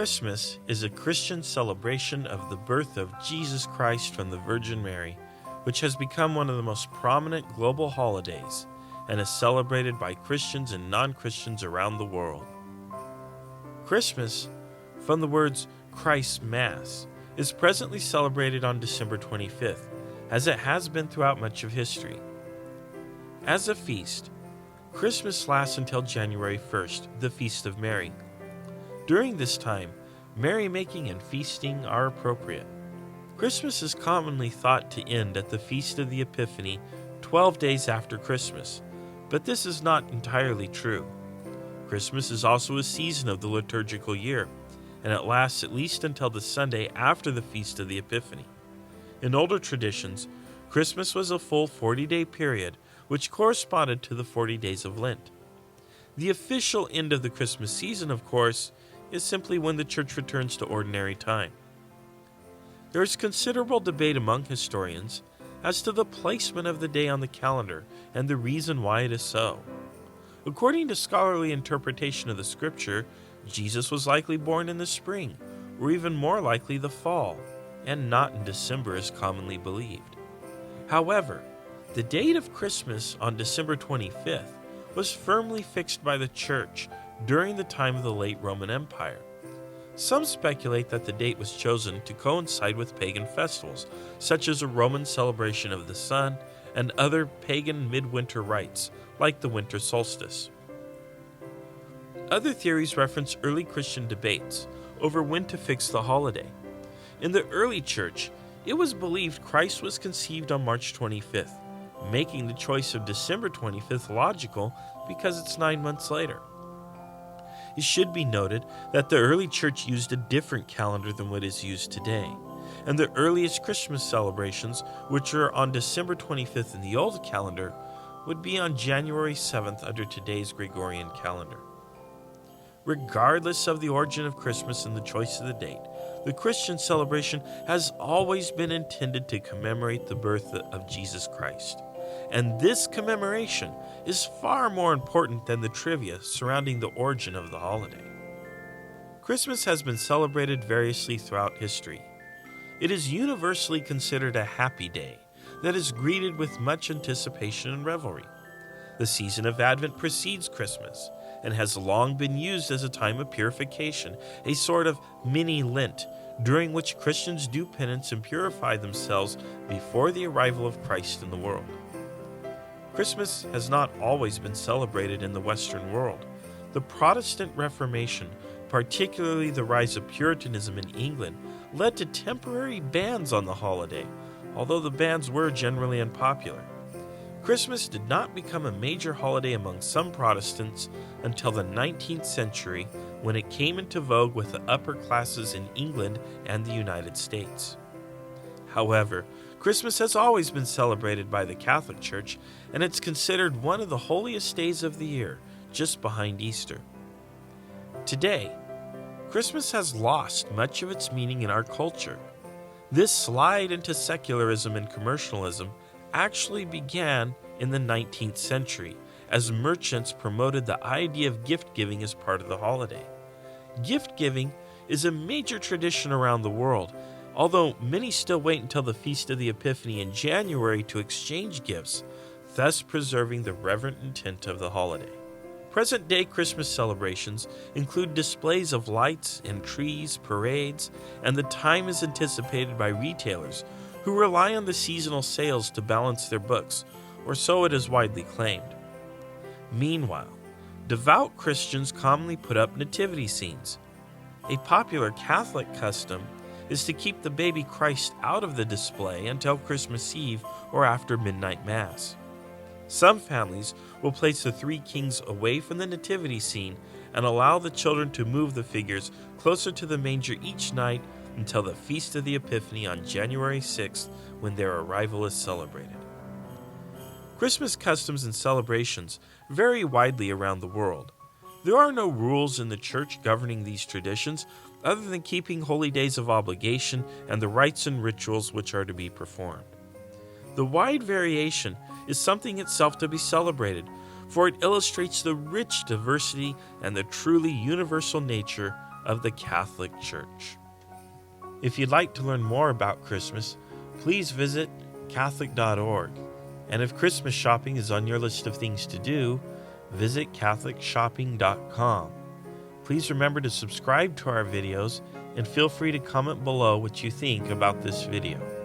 Christmas is a Christian celebration of the birth of Jesus Christ from the Virgin Mary, which has become one of the most prominent global holidays and is celebrated by Christians and non-Christians around the world. Christmas, from the words Christ's Mass, is presently celebrated on December 25th, as it has been throughout much of history. As a feast, Christmas lasts until January 1st, the Feast of Mary. During this time, merrymaking and feasting are appropriate. Christmas is commonly thought to end at the Feast of the Epiphany, 12 days after Christmas, but this is not entirely true. Christmas is also a season of the liturgical year, and it lasts at least until the Sunday after the Feast of the Epiphany. In older traditions, Christmas was a full 40-day period, which corresponded to the 40 days of Lent. The official end of the Christmas season, of course, is simply when the church returns to ordinary time. There is considerable debate among historians as to the placement of the day on the calendar and the reason why it is so. According to scholarly interpretation of the scripture, Jesus was likely born in the spring, or even more likely the fall, and not in December as commonly believed. However, the date of Christmas on December 25th was firmly fixed by the church during the time of the late Roman Empire. Some speculate that the date was chosen to coincide with pagan festivals, such as a Roman celebration of the sun and other pagan midwinter rites, like the winter solstice. Other theories reference early Christian debates over when to fix the holiday. In the early church, it was believed Christ was conceived on March 25th, making the choice of December 25th logical because it's 9 months later. It should be noted that the early church used a different calendar than what is used today, and the earliest Christmas celebrations, which are on December 25th in the old calendar, would be on January 7th under today's Gregorian calendar. Regardless of the origin of Christmas and the choice of the date, the Christian celebration has always been intended to commemorate the birth of Jesus Christ. And this commemoration is far more important than the trivia surrounding the origin of the holiday. Christmas has been celebrated variously throughout history. It is universally considered a happy day that is greeted with much anticipation and revelry. The season of Advent precedes Christmas and has long been used as a time of purification, a sort of mini Lent, during which Christians do penance and purify themselves before the arrival of Christ in the world. Christmas has not always been celebrated in the Western world. The Protestant Reformation, particularly the rise of Puritanism in England, led to temporary bans on the holiday, although the bans were generally unpopular. Christmas did not become a major holiday among some Protestants until the 19th century, when it came into vogue with the upper classes in England and the United States. However, Christmas has always been celebrated by the Catholic Church, and it's considered one of the holiest days of the year, just behind Easter. Today, Christmas has lost much of its meaning in our culture. This slide into secularism and commercialism actually began in the 19th century, as merchants promoted the idea of gift-giving as part of the holiday. Gift-giving is a major tradition around the world, although many still wait until the Feast of the Epiphany in January to exchange gifts, thus preserving the reverent intent of the holiday. Present-day Christmas celebrations include displays of lights and trees, parades, and the time is anticipated by retailers who rely on the seasonal sales to balance their books, or so it is widely claimed. Meanwhile, devout Christians commonly put up nativity scenes. A popular Catholic custom is to keep the baby Christ out of the display until Christmas Eve or after midnight Mass. Some families will place the three kings away from the nativity scene and allow the children to move the figures closer to the manger each night until the Feast of the Epiphany on January 6th, when their arrival is celebrated. Christmas customs and celebrations vary widely around the world. There are no rules in the Church governing these traditions other than keeping holy days of obligation and the rites and rituals which are to be performed. The wide variation is something itself to be celebrated, for it illustrates the rich diversity and the truly universal nature of the Catholic Church. If you'd like to learn more about Christmas, please visit Catholic.org. And if Christmas shopping is on your list of things to do, visit CatholicShopping.com. Please remember to subscribe to our videos and feel free to comment below what you think about this video.